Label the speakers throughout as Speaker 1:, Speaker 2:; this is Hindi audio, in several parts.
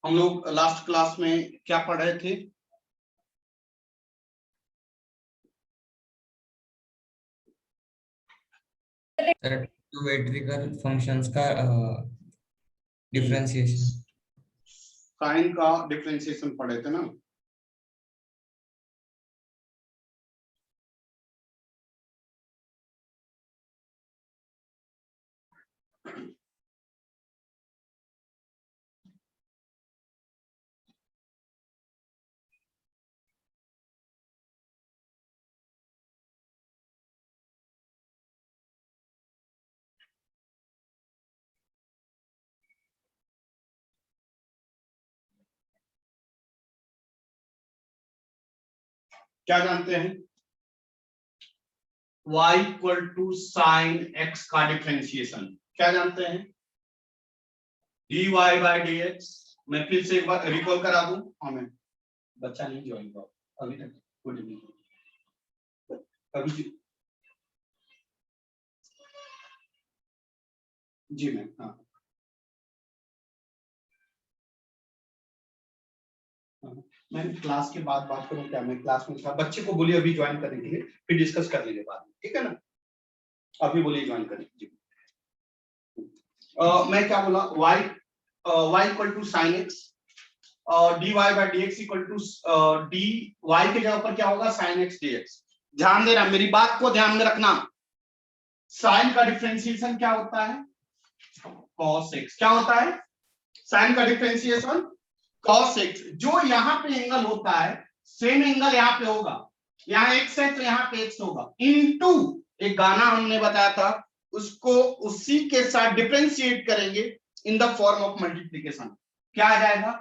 Speaker 1: हम लोग लास्ट क्लास में क्या पढ़ रहे थे?
Speaker 2: ट्रिगोनोमेट्रिकल फंक्शंस का डिफरेंशिएशन,
Speaker 1: साइन का डिफरेंशिएशन पढ़े थे ना। क्या जानते हैं? y equal to sine x का डिफरेंशिएशन क्या जानते हैं? dy by dx। मैं फिर से एक बार रिकॉल करा दूं। हमें बच्चा नहीं ज्वाइन हुआ अभी तक, गुड इवनिंग। अभी जी मैम। हाँ मैं क्लास के बाद बात करूं क्या? मैं क्लास में था, बच्चे को बोलिए अभी ज्वाइन करने के लिए, फिर डिस्कस कर लेंगे बाद में, ठीक है ना? अभी बोलिए ज्वाइन करने जी। मैं क्या बोला? y equal to sine x और dy by dx equal to dy के जगह पर क्या होगा? Sine x dx। ध्यान देना, मेरी बात को ध्यान में रखना। साइन का डिफरेंशिएशन क्या होता है? cos x। क्या होता है? साइन का डिफरेंशिएशन cos x। जो यहाँ पे एंगल होता है सेम एंगल यहाँ पे होगा। यहाँ x है तो यहाँ पे x होगा, इनटू एक गाना हमने बताया था, उसको उसी के साथ डिफरेंशिएट करेंगे in the form of multiplication. क्या आ जाएगा?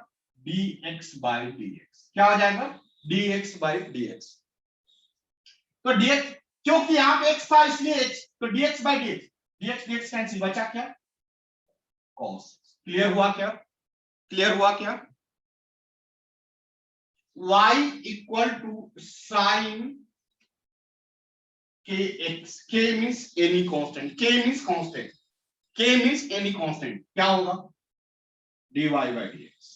Speaker 1: dx by dx। क्या हो जाएगा? dx by dx। तो dx, क्योंकि यहाँ पे x था इसलिए x, तो dx बाय dx कैंसिल, बचा क्या? cos। क्लियर हुआ क्या? क्लियर हुआ क्या? y equal to sine kx। k means any constant, k means constant, k means any constant. क्या होगा? dy by dx।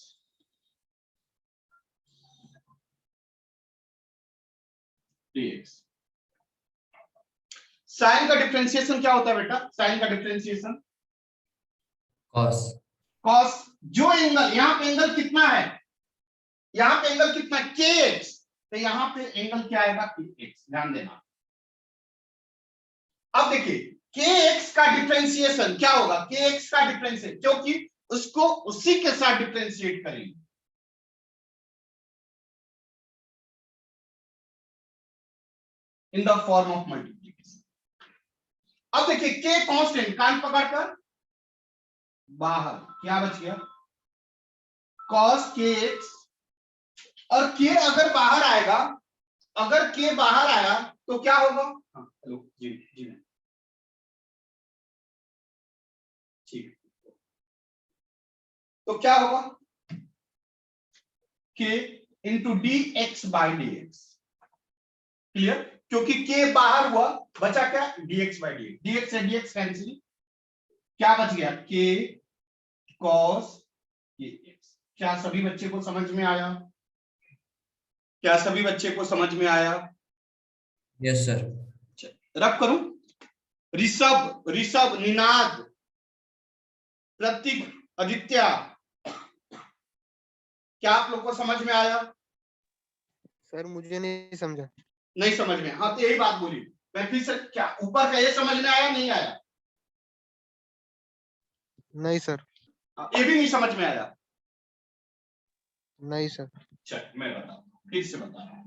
Speaker 1: dx। Sine का डिफरेंशिएशन क्या होता है बेटा? साइन का डिफरेंशिएशन
Speaker 2: cos।
Speaker 1: cos। जो एंगल यहाँ पे एंगल कितना है? यहाँ पे एंगल कितना है? kx। तो यहाँ पे एंगल क्या आएगा? kx। ध्यान देना। अब देखिए kx का डिफरेंशिएशन क्या होगा? kx का डिफरेंशिएशन, क्योंकि उसको उसी के साथ डिफरेंशिएट करेंगे। In the form of multiplication. अब देखिए k कांस्टेंट, कान पकड़कर बाहर, क्या बच गया? cos kx। और k अगर बाहर आएगा, अगर k बाहर आया तो क्या होगा? हाँ हेलो जी जी ठीक। तो क्या होगा? k into dx by dx। Clear? क्योंकि k बाहर हुआ, बचा क्या? dx by dx। dx से dx कैंसिल, क्या बच गया? k cos kx। क्या सभी बच्चे को समझ में आया? क्या सभी बच्चे को समझ में आया?
Speaker 2: Yes sir.
Speaker 1: रब करूं? ऋषभ, ऋषभ, निनाद, प्रतीक, आदित्य, क्या आप लोग को समझ में आया?
Speaker 3: सर मुझे नहीं समझा।
Speaker 1: नहीं समझ में? हाँ तो यही बात बोली मैं फिर से, क्या ऊपर का ये समझ में आया? नहीं आया?
Speaker 3: नहीं सर।
Speaker 1: ये भी नहीं समझ में आया?
Speaker 3: नहीं सर।
Speaker 1: चल मैं बताऊं, फिर से बता रहा हूं।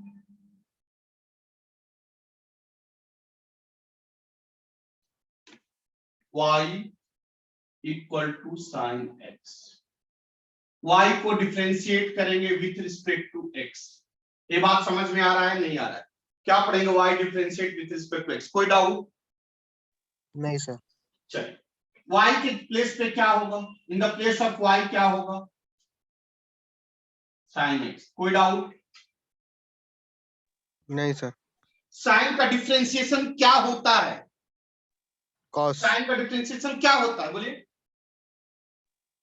Speaker 1: y equal to sine x। y को डिफरेंशिएट करेंगे विथ रिस्पेक्ट टू x। ये बात समझ में आ रहा है? नहीं आ रहा है? क्या पढ़ेंगे? y differentiate with respect to x। कोई डाउट?
Speaker 3: नहीं सर।
Speaker 1: चलिए y के प्लेस पे क्या होगा? In the place of y क्या होगा? Sine x। कोई डाउट?
Speaker 3: नहीं सर।
Speaker 1: साइन का डिफरेंशिएशन क्या होता है?
Speaker 3: कॉस।
Speaker 1: साइन का डिफरेंशिएशन क्या होता है? बोलिए।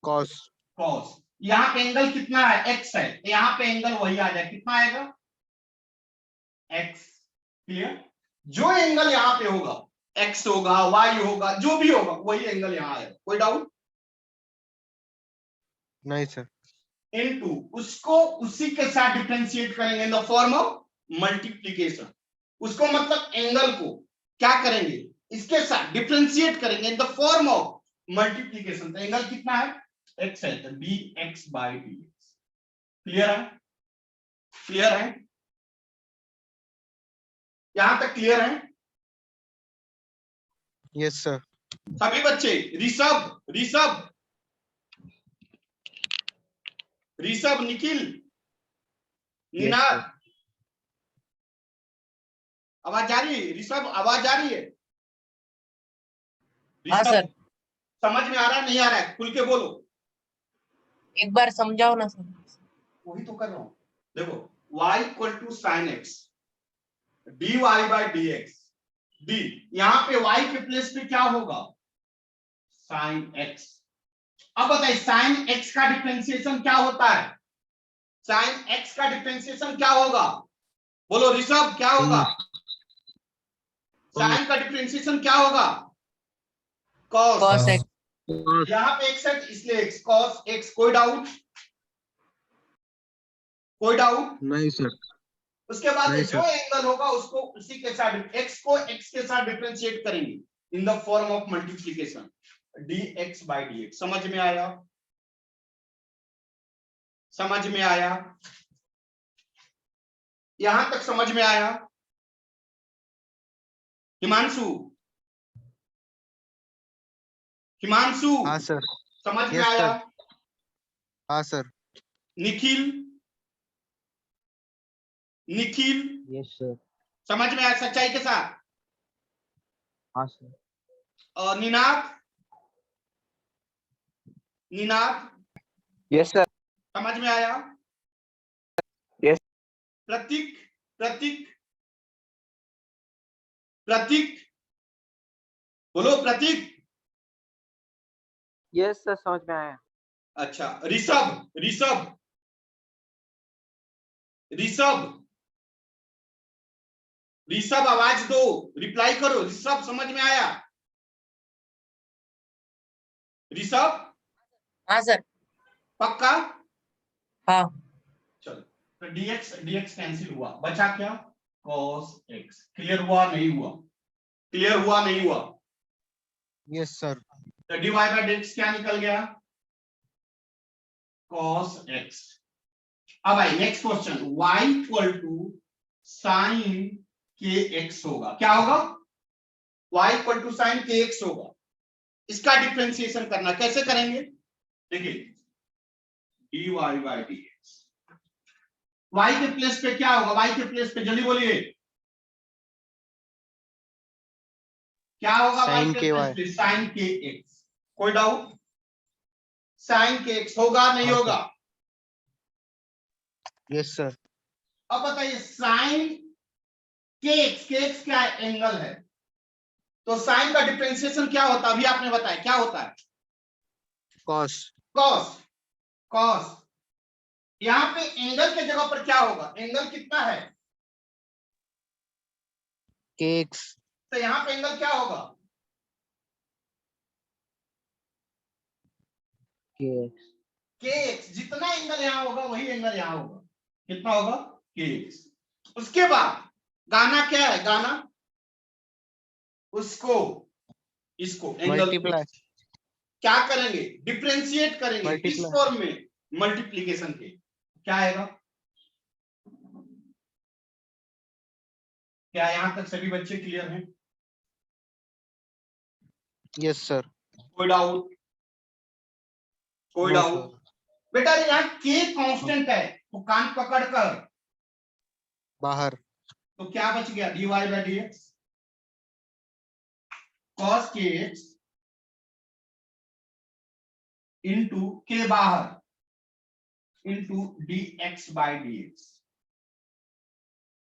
Speaker 3: कॉस।
Speaker 1: कॉस। यहाँ पे एंगल कितना है, एक्स है, तो यहाँ पे एंगल वही आ जाए, कितना आएगा, एक्स। क्लियर। जो एंगल यहाँ पे होगा, एक्स होगा, वाई होगा, जो भी होगा, वही एंगल यहाँ आएगा। कोई डाउट?
Speaker 3: नहीं सर।
Speaker 1: इनटू उसको उसी के साथ डिफरेंशिएट करेंगे in the form of multiplication. उसको मतलब एंगल को क्या करेंगे, इसके साथ डिफरेंशिएट करेंगे in the form of multiplication. तो एंगल कितना है, एक्स है, तो D x by d x. Clear है? क्लियर है? यहां तक क्लियर है?
Speaker 3: Yes sir.
Speaker 1: सभी बच्चे, ऋषभ, ऋषभ, ऋषभ, निखिल,
Speaker 3: यस
Speaker 1: निनाद,
Speaker 3: सर।
Speaker 1: आवाज आ रही है? ऋषभ, आवाज आ रही है?
Speaker 4: हाँ
Speaker 1: ऋषभ,
Speaker 4: सर,
Speaker 1: समझ में आ रहा है, नहीं आ रहा है? खुल के बोलो।
Speaker 4: एक बार समझाओ ना सर।
Speaker 1: वही तो कर रहा हूं। देखो, y equal to sine x dy by d x. D, यहां पे y के प्लेस पे क्या होगा, साइन एक्स। अब बताइए साइन एक्स का डिफरेंशिएशन क्या होता है, साइन एक्स का डिफरेंशिएशन क्या होगा, बोलो ऋषभ, क्या होगा? साइन का डिफरेंशिएशन क्या होगा, cos।
Speaker 4: cos x।
Speaker 1: यहां पे x है इसलिए x, cos x। कोई डाउट? कोई डाउट?
Speaker 3: नहीं सर।
Speaker 1: उसके बाद
Speaker 3: नहीं
Speaker 1: जो
Speaker 3: सर।
Speaker 1: एंगल होगा उसको उसी के साथ, x को x के साथ डिफरेंशिएट करेंगे in the form of multiplication, dx by dx। समझ में आया? समझ में आया? यहां तक समझ में आया? हिमांशु, हिमांशु,
Speaker 3: हाँ सर।
Speaker 1: समझ में
Speaker 3: यस
Speaker 1: आया?
Speaker 3: सर। हाँ sir.
Speaker 1: Nikhil, Nikhil,
Speaker 3: yes sir.
Speaker 1: समझ में आया सच्चाई के साथ?
Speaker 3: हाँ सर।
Speaker 1: और निनाद, निनाद,
Speaker 3: यस सर।
Speaker 1: समझ में आया?
Speaker 3: यस।
Speaker 1: प्रतीक, प्रतीक, प्रतीक, बोलो प्रतीक।
Speaker 3: यस सर, समझ में आया।
Speaker 1: अच्छा, ऋषभ, ऋषभ, ऋषभ, ऋषभ, आवाज दो, रिप्लाई करो। ऋषभ, समझ में आया? ऋषभ,
Speaker 4: हाँ सर।
Speaker 1: पक्का?
Speaker 4: हाँ।
Speaker 1: चलो, तो dx dx कैंसिल हुआ, बचा क्या, cos x। क्लियर हुआ नहीं हुआ? क्लियर हुआ नहीं हुआ?
Speaker 3: Yes sir.
Speaker 1: तो dy बाई dx क्या निकल गया, cos x। अब आई next question, y equal to sine kx होगा, क्या होगा, y equal to sine kx होगा। इसका डिफरेंशिएशन करना, कैसे करेंगे, देखिए dy बाई dx, y के प्लेस पे क्या होगा, y के प्लेस पे जल्दी बोलिए, क्या होगा y
Speaker 3: साइन
Speaker 1: के
Speaker 3: के
Speaker 1: प्लेस
Speaker 3: वाई।
Speaker 1: पे, साइन kx। कोई डाउट? साइन kx होगा नहीं
Speaker 3: हाँ
Speaker 1: होगा?
Speaker 3: Yes sir.
Speaker 1: अब बताइए साइन kx, kx क्या है, एंगल है, तो साइन का डिफरेंशिएशन क्या होता है, अभी आपने बताया क्या होता है,
Speaker 3: कॉस।
Speaker 1: कॉस। कॉस, यहां पे एंगल के जगह पर क्या होगा, एंगल कितना है,
Speaker 3: के एक्स।
Speaker 1: तो यहां पे एंगल क्या होगा,
Speaker 3: के एक्स।
Speaker 1: kx। जितना एंगल यहां होगा वही एंगल यहां होगा, कितना होगा, kx। उसके बाद गाना क्या है, गाना उसको, इसको एंगल
Speaker 3: मल्टीप्लाई।
Speaker 1: क्या करेंगे, डिफरेंशिएट करेंगे किस
Speaker 3: मल्टीप्लाई।
Speaker 1: फॉर्म में, मल्टीप्लीकेशन के। क्या आएगा, क्या यहां तक सभी बच्चे क्लियर हैं?
Speaker 3: Yes sir.
Speaker 1: कोई डाउट? कोई
Speaker 3: नो
Speaker 1: डाउट?
Speaker 3: सर।
Speaker 1: बेटा यहाँ के कांस्टेंट है, तो कान पकड़कर,
Speaker 3: बाहर।
Speaker 1: तो क्या बच गया, dy by d x, cos के एक्स इंटू के बाहर into D x by d x.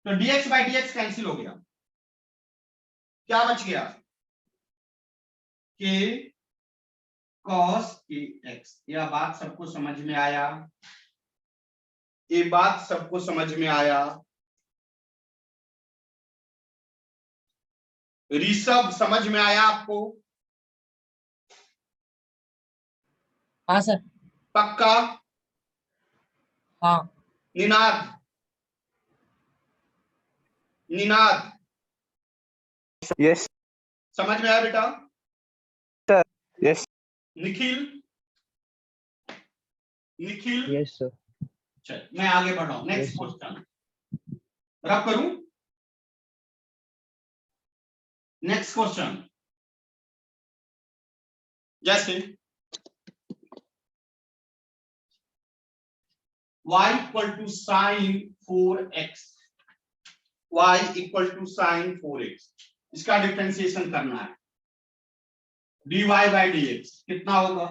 Speaker 1: तो dx by d x cancel हो गया, क्या बच गया, के कॉस के एक्स। यह बात सबको समझ में आया? ये बात सबको समझ में आया? ऋषभ समझ में आया आपको?
Speaker 4: हाँ सर।
Speaker 1: पक्का?
Speaker 4: हाँ।
Speaker 1: निनाद, निनाद
Speaker 5: यस
Speaker 1: समझ में आया बेटा?
Speaker 5: Sir. Yes
Speaker 1: Nikhil, Nikhil,
Speaker 3: yes sir.
Speaker 1: चल मैं आगे बढ़ रहा हूं। Next
Speaker 3: Yes, sir.
Speaker 1: क्वेश्चन रब करूं। नेक्स्ट क्वेश्चन, जैसे y equal to sine 4x, y equal to sine 4x, इसका डिफरेंशिएशन करना है। dy बाई dx कितना होगा?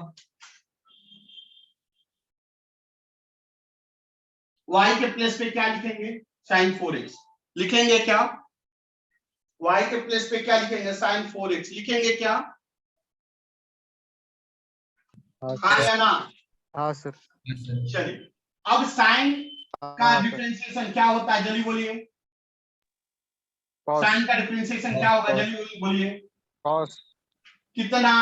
Speaker 1: y के प्लेस पे क्या लिखेंगे? साइन 4x लिखेंगे क्या? y के प्लेस पे क्या लिखेंगे? साइन 4x लिखेंगे क्या?
Speaker 3: हाँ
Speaker 1: हाँ
Speaker 3: सर।
Speaker 1: या ना?
Speaker 3: हाँ सर।
Speaker 2: Yes, sir.
Speaker 1: चलिए, अब साइन का
Speaker 3: हाँ सर।
Speaker 1: डिफरेंशिएशन क्या होता है? जल्दी बोलिए।
Speaker 3: कॉस।
Speaker 1: साइन का डिफरेंशिएशन क्या होगा?
Speaker 3: Cos.
Speaker 1: जल्दी बोलिए।
Speaker 3: कॉस।
Speaker 1: कितना?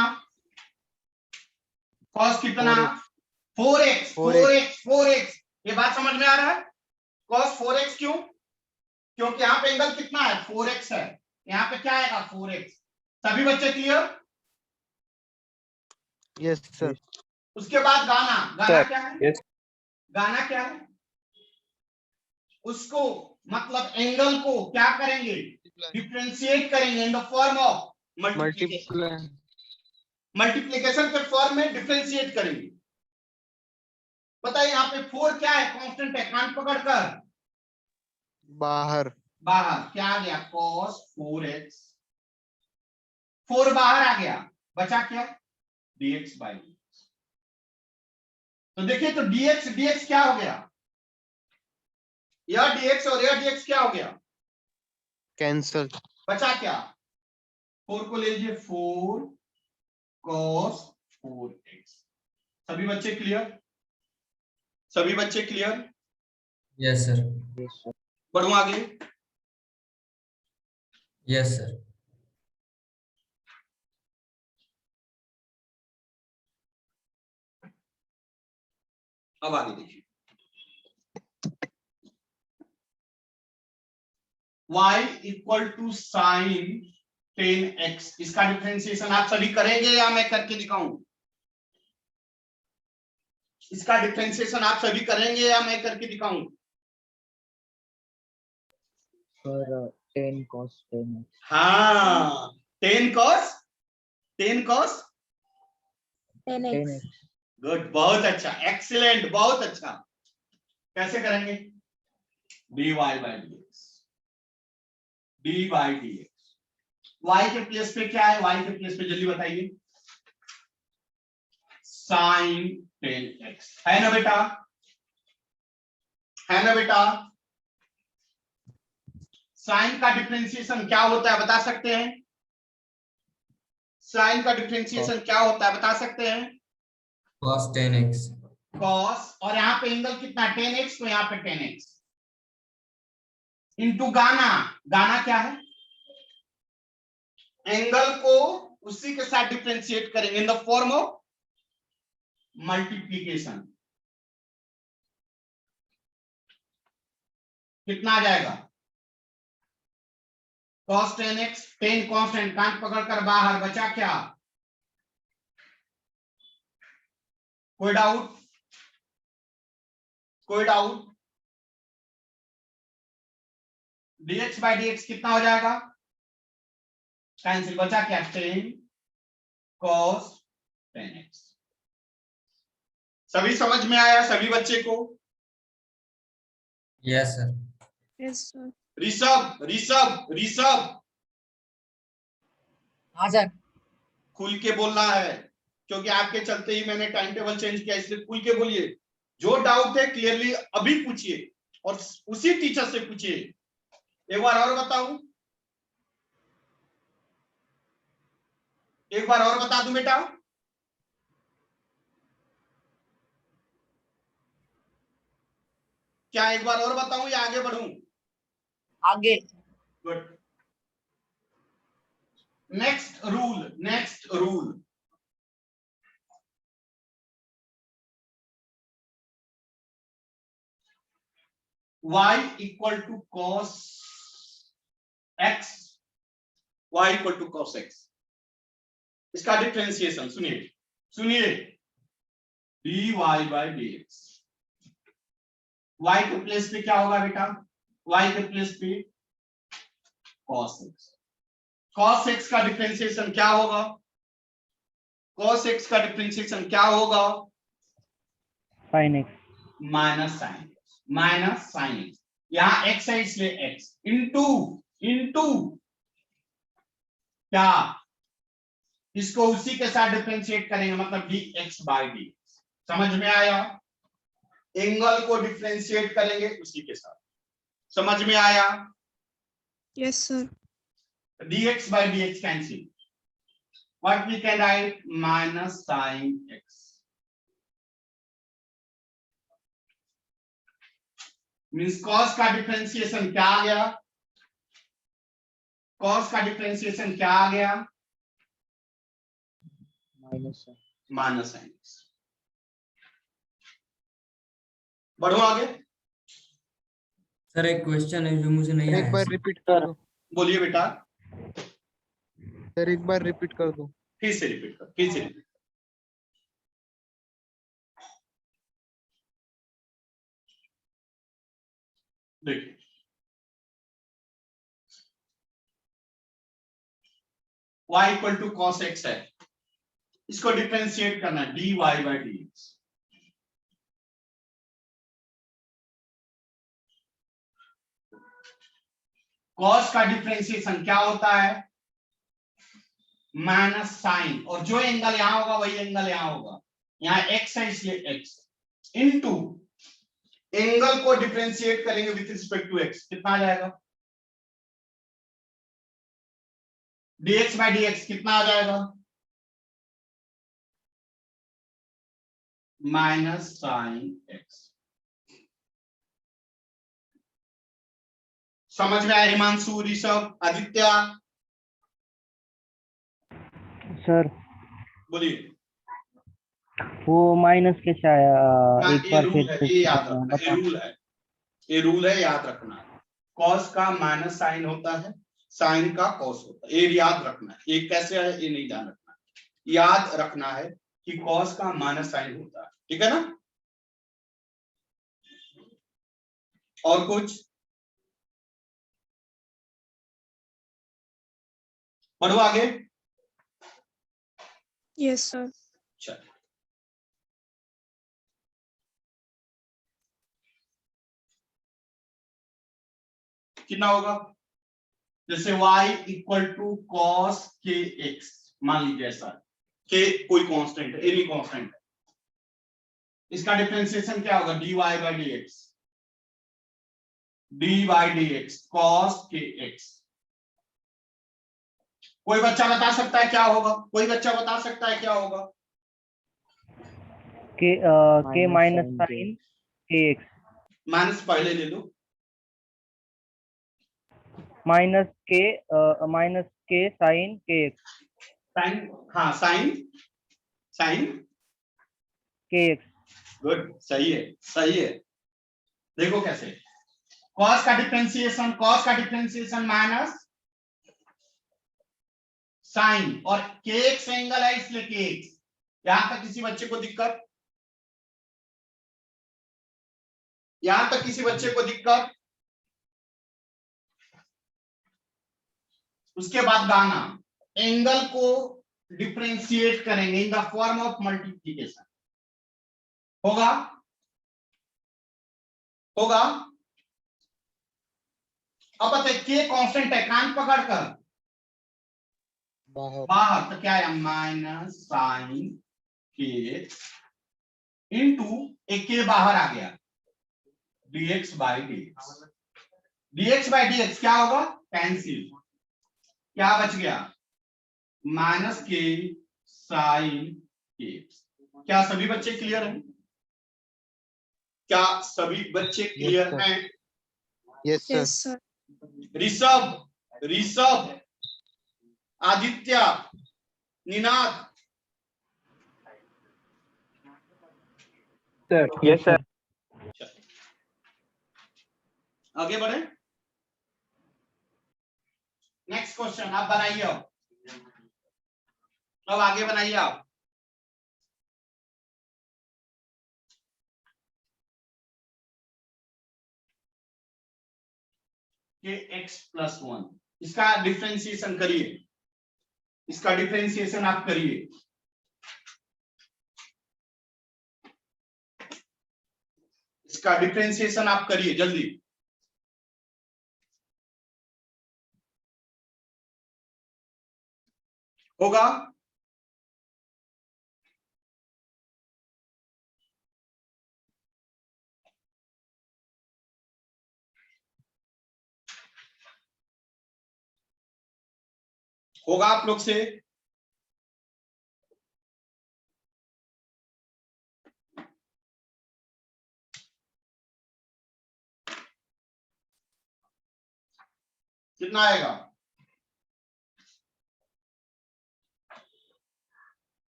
Speaker 1: कॉस कितना?
Speaker 3: 4x.
Speaker 1: 4x। ये बात समझ में आ रहा है? कॉस 4x क्यों? क्योंकि यहाँ पे एंगल कितना है? 4x है। यहाँ पे क्या आएगा? 4x। सभी बच्चे क्लियर?
Speaker 3: Yes sir.
Speaker 1: उसके बाद गाना, गाना
Speaker 5: सर।
Speaker 1: क्या है?
Speaker 5: यस
Speaker 1: गाना क्या है? उसको मतलब एंगल को क्या करेंगे? डिफरेंशिएट करेंगे in the form of multiplication.
Speaker 3: Multiply.
Speaker 1: Multiplication के फॉर्म में डिफरेंशिएट करेंगे। बताइए यहाँ पे 4 क्या है? कांस्टेंट है। कान पकड़कर
Speaker 3: बाहर।
Speaker 1: बाहर क्या आ गया? cos 4x। 4 बाहर आ गया, बचा क्या? dx by dx। तो देखिए, तो dx क्या हो गया? यह dx और यह dx क्या हो गया?
Speaker 3: कैंसल।
Speaker 1: बचा क्या? 4 को ले लीजिए, 4 cos 4x। सभी बच्चे क्लियर? सभी बच्चे clear?
Speaker 2: Yes, sir.
Speaker 3: Yes sir.
Speaker 1: बढ़ू आगे।
Speaker 2: Yes, sir.
Speaker 1: अब आगे देखिए, y equal to sign 10x, इसका डिफरेंशिएशन आप सभी करेंगे या मैं करके दिखाऊं? इसका डिफरेंशिएशन आप सभी करेंगे या मैं करके दिखाऊं?
Speaker 3: Sir 10 cos 10x।
Speaker 1: हाँ, 10 cos
Speaker 3: 10x।
Speaker 1: गुड, बहुत अच्छा, एक्सीलेंट, बहुत अच्छा। कैसे करेंगे? dy by dx, dy by dx। y के प्लेस पे क्या है? y के प्लेस पे जल्दी बताइए। साइन 10x है ना बेटा? है ना बेटा? साइन का डिफरेंशिएशन क्या होता है, बता सकते हैं? साइन का डिफरेंशिएशन क्या होता है, बता सकते हैं?
Speaker 2: Cos 10x.
Speaker 1: cos, और यहाँ पे एंगल कितना? 10x, तो यहाँ पे 10x इंटू गाना। गाना क्या है? एंगल को उसी के साथ डिफरेंशिएट करेंगे in the form of multiplication. कितना आ जाएगा? cos 10x, 10 कांस्टेंट, कान पकड़कर बाहर, बचा क्या? कोई डाउट? कोई डाउट? dx बाई dx कितना हो जाएगा? कैंसिल, बचा क्या? 10 cos 10x। सभी समझ में आया? सभी बच्चे को?
Speaker 2: Yes, sir.
Speaker 6: Yes, sir.
Speaker 1: Rishabh, Rishabh, Rishabh,
Speaker 4: हाँ सर।
Speaker 1: खुल के बोलना है, क्योंकि आपके चलते ही मैंने टाइम टेबल चेंज किया, इसलिए खुल के बोलिए। जो डाउट है क्लियरली अभी पूछिए और उसी टीचर से पूछिए। एक बार और बताऊं? एक बार और बता दूं बेटा? क्या एक बार और बताऊं या आगे बढ़ूं?
Speaker 4: आगे।
Speaker 1: Good. Next rule y equal to cos x, y equal to cos x, इसका डिफरेंशिएशन सुनिए dy बाय dx। y के प्लेस पे क्या होगा बेटा? y के प्लेस पे cos x। cos x का डिफरेंशिएशन क्या होगा? cos x का डिफरेंशिएशन क्या होगा?
Speaker 3: sin x
Speaker 1: minus sine x। यहां x है इसलिए x इंटू क्या, इसको उसी के साथ डिफरेंशिएट करेंगे, मतलब dx बाय dx। समझ में आया? एंगल को डिफरेंशिएट करेंगे उसी के साथ। समझ में आया?
Speaker 6: Yes, sir.
Speaker 1: dx by dx cancel. What we can write? Minus sin x. Means cos का डिफरेंशिएशन क्या आ गया? cos का डिफरेंशिएशन क्या आ गया? Minus sin x। बढ़ो आगे।
Speaker 2: सर एक क्वेश्चन है जो मुझे नहीं
Speaker 3: एक
Speaker 2: आया
Speaker 3: बार
Speaker 2: सर।
Speaker 3: रिपीट कर दो
Speaker 1: बोलिए बेटा।
Speaker 3: सर, एक बार रिपीट कर दो।
Speaker 1: फिर से रिपीट कर। देखिए y equal to cos x है, इसको डिफरेंशिएट करना है dy बाय dx। cos का डिफरेंशिएशन क्या होता है? माइनस साइन, और जो एंगल यहां होगा वही एंगल यहां होगा। यहां x है इसलिए x इनटू एंगल को डिफरेंशिएट करेंगे विथ रिस्पेक्ट टू x, कितना आ जाएगा? dx बाय dx कितना आ जाएगा? Minus sine x। समझ में आया हिमांशु, ऋषभ, आदित्य?
Speaker 3: सर
Speaker 1: बोलिए।
Speaker 3: वो माइनस कैसे आया? एक
Speaker 1: ये
Speaker 3: बार
Speaker 1: रूल
Speaker 3: फिर
Speaker 1: है,
Speaker 3: से
Speaker 1: ये याद रखना,
Speaker 3: बता।
Speaker 1: ये रूल है, याद रखना है। कॉस का माइनस साइन होता है, साइन का कॉस होता है, ये याद रखना है। ये कैसे है ये नहीं ध्यान रखना, याद रखना है कि कॉस का माइनस साइन होता है, ठीक है ना? और कुछ? पढ़ो आगे।
Speaker 6: Yes, sir.
Speaker 1: चल कितना होगा? जैसे y इक्वल टू कॉस के एक्स, मान लीजिए ऐसा के कोई कांस्टेंट है, एनी कांस्टेंट है, इसका डिफरेंशिएशन क्या होगा? dy by dx, dy by dx cos के x। कोई बच्चा बता सकता है क्या होगा? कोई बच्चा बता सकता है क्या होगा?
Speaker 3: के माइनस साइन के एक्स,
Speaker 1: माइनस पहले ले लो,
Speaker 3: माइनस के साइन के एक्स,
Speaker 1: साइन, हाँ साइन, साइन
Speaker 3: के एक्स।
Speaker 1: गुड, सही है, सही है। देखो कैसे, cos का डिफरेंशिएशन माइनस साइन, और kx एंगल है इसलिए kx। यहां तक किसी बच्चे को दिक्कत? यहां तक किसी बच्चे को दिक्कत? उसके बाद गाना, एंगल को डिफरेंशिएट करेंगे in the form of multiplication. होगा? अब बताइए, के कांस्टेंट है, कान पकड़कर बाहर, तो क्या है? माइनस साइन के इंटू एक के बाहर आ गया, dx बाय dx क्या होगा? कैंसिल, क्या बच गया? माइनस के साइन के। क्या सभी बच्चे क्लियर हैं? क्या सभी बच्चे क्लियर
Speaker 3: sir.
Speaker 1: हैं?
Speaker 3: Yes, sir.
Speaker 6: Yes, sir.
Speaker 1: Rishabh, Rishabh, Aditya, Ninad,
Speaker 5: sir. Yes, sir.
Speaker 1: आगे बढ़े। नेक्स्ट क्वेश्चन आप बनाइए। अब आगे बनाइए आप। के x+1 इसका डिफरेंशिएशन करिए, इसका डिफरेंशिएशन आप करिए। इसका डिफरेंशिएशन आप करिए जल्दी। होगा? होगा आप लोग से? कितना आएगा?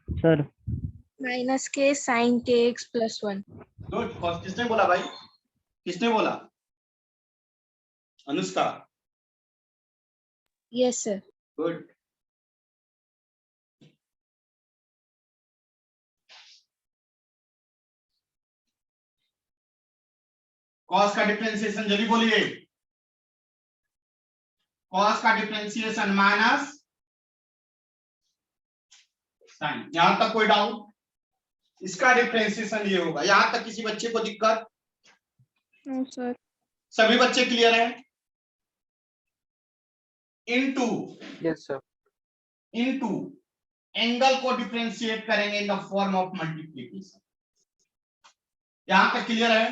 Speaker 5: Sir.
Speaker 6: Minus k sin kx plus 1.
Speaker 1: Good. किसने बोला भाई? किसने बोला? Anushka.
Speaker 6: Yes, sir.
Speaker 1: Good. Cos का डिफरेंशिएशन जल्दी बोलिए। कॉस का डिफरेंशिएशन माइनस साइन। यहां तक कोई डाउट? इसका डिफरेंशिएशन ये होगा। यहां तक किसी बच्चे को दिक्कत?
Speaker 6: No, sir.
Speaker 1: सभी बच्चे क्लियर हैं? Into
Speaker 3: Yes, sir.
Speaker 1: Into angle को डिफरेंशिएट करेंगे in the form of multiplication. यहां तक क्लियर है?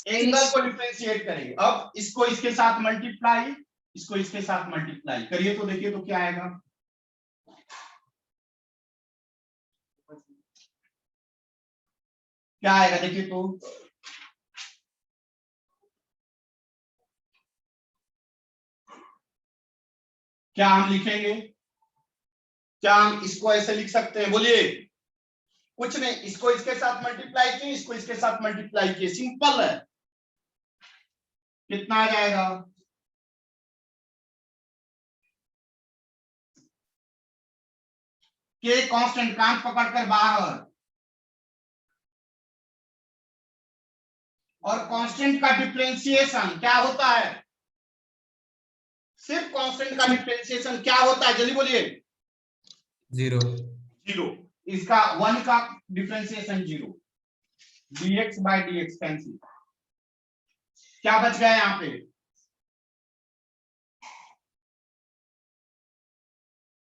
Speaker 1: एंगल को डिफरेंशिएट करेंगे। अब इसको इसके साथ मल्टीप्लाई, इसको इसके साथ मल्टीप्लाई करिए तो देखिए तो क्या आएगा। क्या आएगा देखिए तो। क्या हम लिखेंगे? क्या हम इसको ऐसे लिख सकते हैं? बोलिए। कुछ नहीं, इसको इसके साथ मल्टीप्लाई किए, इसको इसके साथ मल्टीप्लाई किए, सिंपल है। कितना आ जाएगा? के कांस्टेंट कांच पकड़कर बाहर, और कांस्टेंट का डिफरेंशिएशन क्या होता है? सिर्फ कांस्टेंट का डिफरेंशिएशन क्या होता है? जल्दी बोलिए।
Speaker 2: 0.
Speaker 1: 0। इसका 1 का differentiation 0। dx by dx cancel. क्या बच गया यहाँ पे?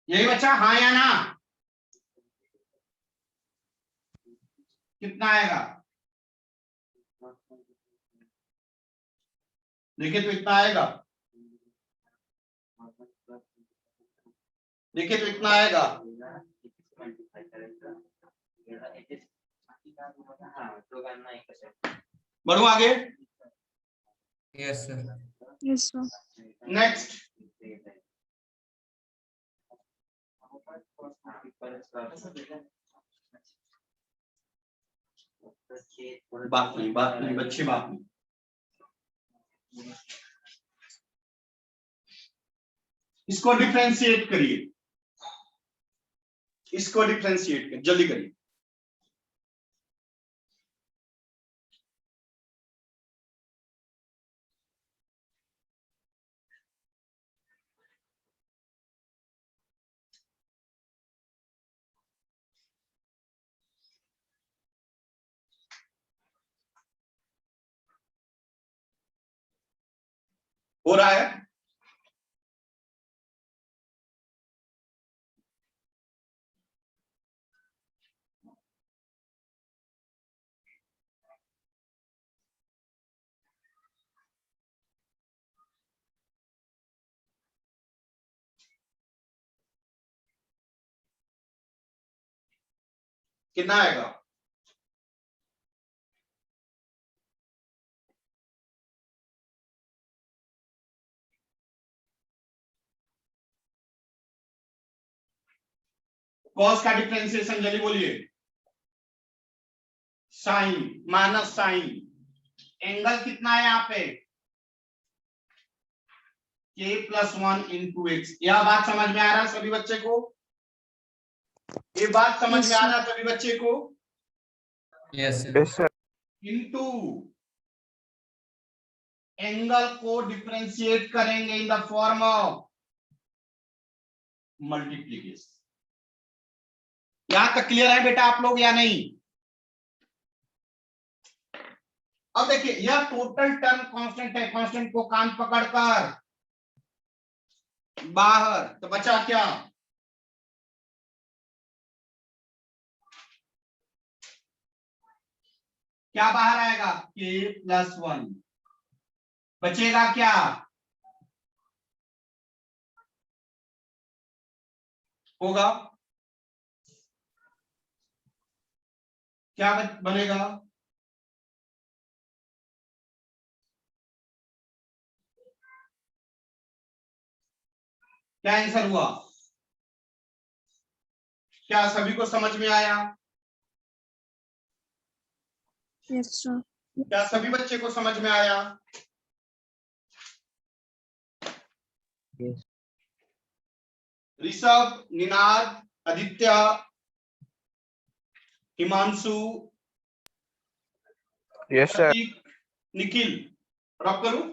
Speaker 1: यही बचा, हाँ या ना? कितना आएगा? देखिए तो इतना आएगा। देखिए तो इतना आएगा। बढ़ू आगे।
Speaker 2: Yes, sir.
Speaker 6: Yes, sir.
Speaker 1: Next. बात नहीं बच्चे, बात नहीं। इसको डिफरेंशिएट करिए, इसको डिफरेंशिएट करिए, जल्दी करिए। हो रहा है? कितना आएगा? कॉस का डिफरेंशिएशन जल्दी बोलिए, साइन माइनस साइन, एंगल कितना है यहाँ पे k+1 इंटू एक्स। यह बात समझ में आ रहा है सभी बच्चे को? ये बात समझ
Speaker 6: Yes,
Speaker 1: में आ
Speaker 6: sir.
Speaker 1: रहा है सभी बच्चे को?
Speaker 2: Yes, sir.
Speaker 5: Yes, sir.
Speaker 1: Into angle को डिफरेंशिएट करेंगे in the form of multiplication. यहां तक क्लियर है बेटा आप लोग या नहीं? अब देखिए यह टोटल टर्म कांस्टेंट है, कांस्टेंट को कान पकड़कर बाहर, तो बचा क्या? क्या बाहर आएगा? k+1। बचेगा क्या? होगा क्या बनेगा? क्या आंसर हुआ? क्या सभी को समझ में आया?
Speaker 6: Yes, sir.
Speaker 1: क्या सभी बच्चे को समझ में आया?
Speaker 5: Yes.
Speaker 1: Rishabh, Ninad, Aditya, Himanshu,
Speaker 5: Yes, sir.
Speaker 1: Prateek, Nikhil, drop करूं?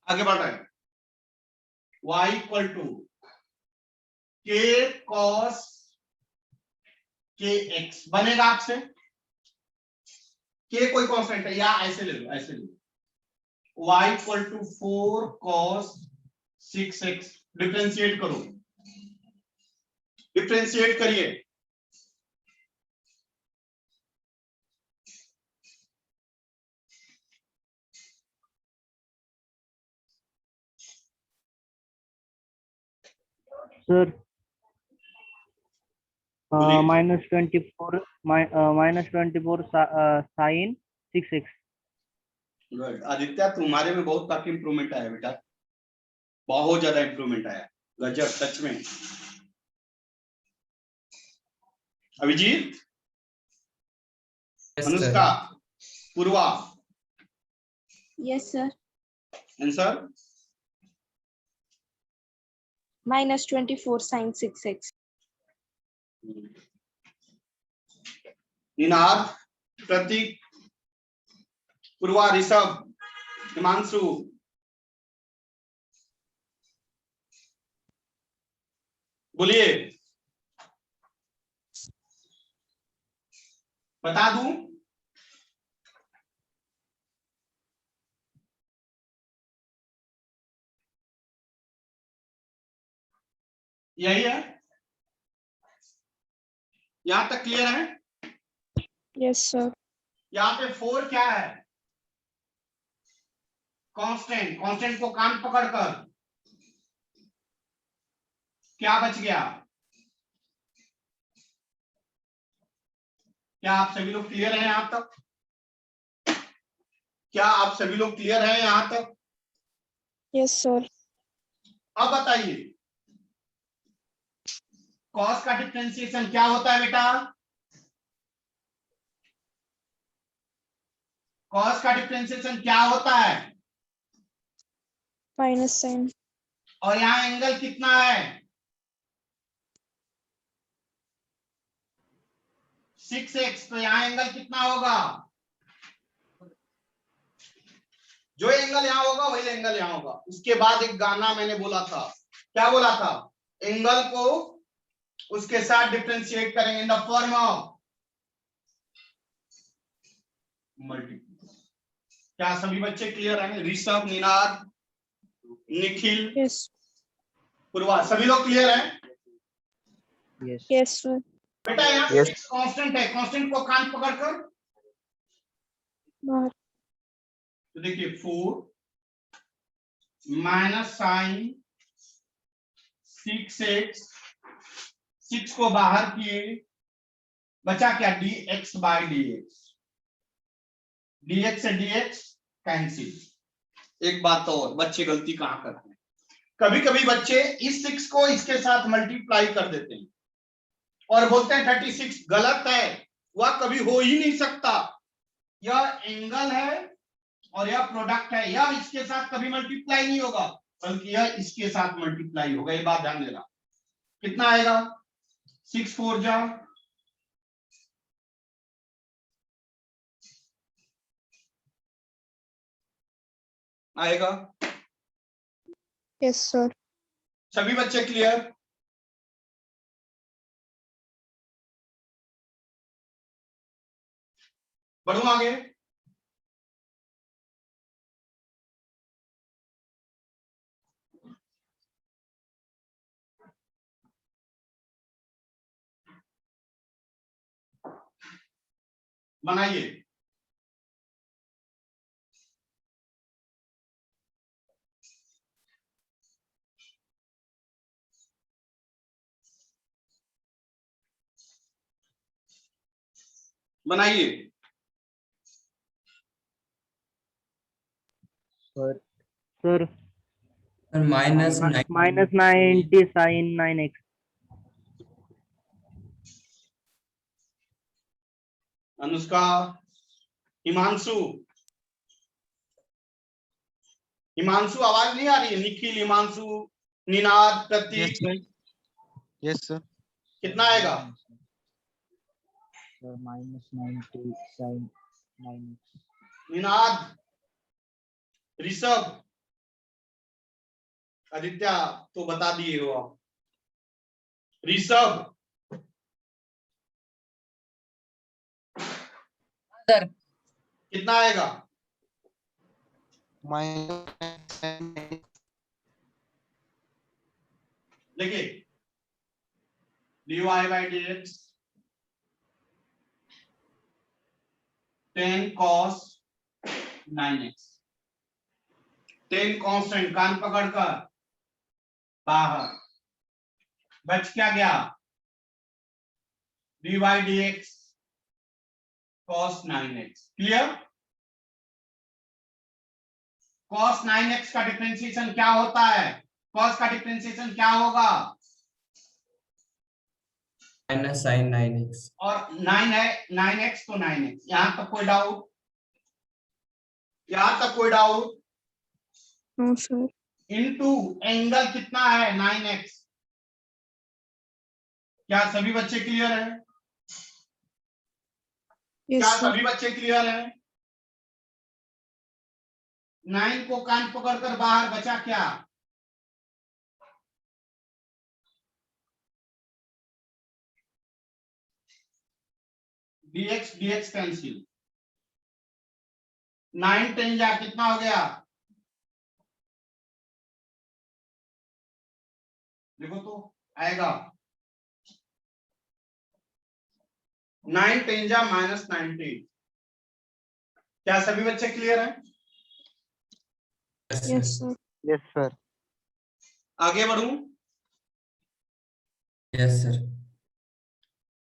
Speaker 1: आगे बढ़ रहे हैं। y equal to k cos kx बनेगा आपसे। k कोई कांस्टेंट है या ऐसे ले लो, ऐसे ले लो। y equal to 4 cos 6x, differentiate करो, डिफरेंशिएट करिए।
Speaker 5: Sir,
Speaker 1: बोलिए।
Speaker 5: -24 sin 6x.
Speaker 1: गुड आदित्य, तुम्हारे में बहुत काफी इंप्रूवमेंट आया बेटा, बहुत ज्यादा इंप्रूवमेंट आया, गजब सच में। Abhijeet,
Speaker 2: Yes,
Speaker 1: Anushka,
Speaker 2: sir.
Speaker 1: Purva,
Speaker 6: Yes, sir.
Speaker 1: Answer
Speaker 6: -24 sin 6x.
Speaker 1: Ninad, प्रतीक, पूर्वा, ऋषभ, हिमांशु, बोलिए, बता दूं? यही है, यहां तक क्लियर है?
Speaker 6: Yes, sir.
Speaker 1: यहाँ पे 4 क्या है? कांस्टेंट, कांस्टेंट को कान पकड़कर क्या बच गया? क्या आप सभी लोग क्लियर हैं यहां तक? क्या आप सभी लोग क्लियर हैं यहां तक?
Speaker 6: Yes, sir.
Speaker 1: अब बताइए कॉस का डिफरेंशिएशन क्या होता है बेटा? कॉस का डिफरेंशिएशन क्या होता है?
Speaker 6: Minus sign.
Speaker 1: और यहाँ एंगल कितना है? 6x, तो यहाँ एंगल कितना होगा? जो एंगल यहाँ होगा वही एंगल यहाँ होगा। उसके बाद एक गाना मैंने बोला था, क्या बोला था? एंगल को उसके साथ डिफरेंशिएट करेंगे in the form of multiple. क्या सभी बच्चे क्लियर हैं? ऋषभ, निनाद, निखिल,
Speaker 6: Yes.
Speaker 1: पूर्वा, सभी लोग क्लियर हैं?
Speaker 5: Yes.
Speaker 6: Yes, sir.
Speaker 1: बेटा यहाँ
Speaker 5: Yes.
Speaker 1: कांस्टेंट है, कांस्टेंट को कान पकड़कर
Speaker 6: बाहर.
Speaker 1: तो देखिए 4 माइनस साइन 6x, 6 को बाहर किए, बचा क्या? dx/dx। dx से dx कैंसिल। एक बात तो और, बच्चे गलती कहाँ करते हैं, कभी कभी बच्चे इस 6 को इसके साथ मल्टीप्लाई कर देते हैं और बोलते हैं 36। गलत है, वह कभी हो ही नहीं सकता। यह एंगल है और यह प्रोडक्ट है, यह इसके साथ कभी मल्टीप्लाई नहीं होगा, बल्कि यह इसके साथ मल्टीप्लाई होगा। ये बात ध्यान देना। कितना आएगा? 6 4 जा आएगा।
Speaker 6: Yes, sir.
Speaker 1: सभी बच्चे क्लियर? बढ़ू आगे। बनाइए। बनाइए।
Speaker 5: Sir sir
Speaker 2: sir minus
Speaker 5: minus 90 sin 9x.
Speaker 1: Anushka, Himanshu, Himanshu आवाज नहीं आ रही है? निखिल, हिमांशु, निनाद,
Speaker 3: यस
Speaker 1: प्रतीक,
Speaker 3: सर। Yes sir.
Speaker 1: कितना आएगा?
Speaker 5: Sir, minus 90 sin 9x.
Speaker 1: Ninad, Rishabh, Aditya तो बता दिए हो आप। ऋषभ,
Speaker 4: सर
Speaker 1: कितना आएगा? देखिए, dy by dx 10 cos 9x। 10 constant, कान पकड़कर बाहर, बच क्या गया? dy dx cos 9x। Clear? cos 9x का डिफरेंशिएशन क्या होता है? cos का डिफरेंशिएशन क्या होगा?
Speaker 2: Minus sine 9x।
Speaker 1: और 9 है, 9x तो 9x। यहां तक कोई डाउट? यहां तक कोई doubt?
Speaker 6: No, sir.
Speaker 1: Into angle कितना है? 9x। क्या सभी बच्चे क्लियर है?
Speaker 6: Yes,
Speaker 1: क्या
Speaker 6: sir.
Speaker 1: सभी बच्चे क्लियर है? 9 को कान पकड़कर बाहर, बचा क्या? dx dx cancel. 9 10 जा कितना हो गया? देखो तो आएगा 9 10 जा -90। क्या सभी बच्चे क्लियर हैं?
Speaker 6: Yes, sir.
Speaker 3: Yes sir.
Speaker 1: आगे बढ़ूं?
Speaker 2: Yes sir.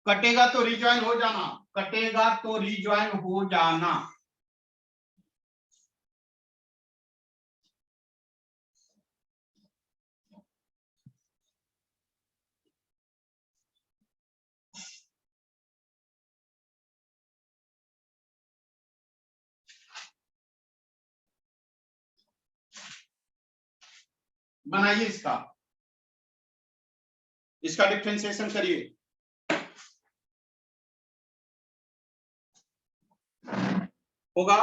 Speaker 1: कटेगा तो रिज्वाइन हो जाना, कटेगा तो रिज्वाइन हो जाना। बनाइए इसका, इसका डिफरेंशिएशन करिए। होगा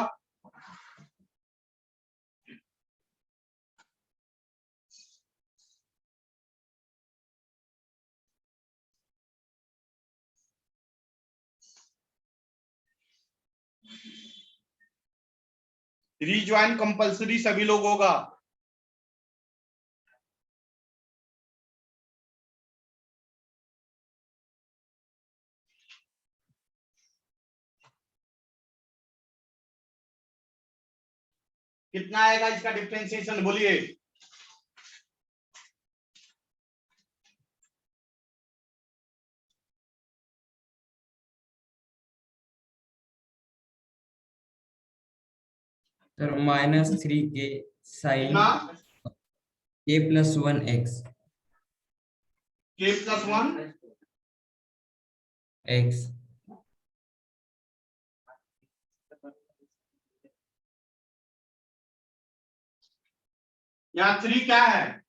Speaker 1: रिज्वाइन कंपलसरी सभी लोग होगा। कितना आएगा इसका डिफरेंशिएशन, बोलिए?
Speaker 2: सर -3k साइन
Speaker 1: कितना
Speaker 2: k + 1x
Speaker 1: k + 1
Speaker 2: x।
Speaker 1: यहाँ 3 क्या है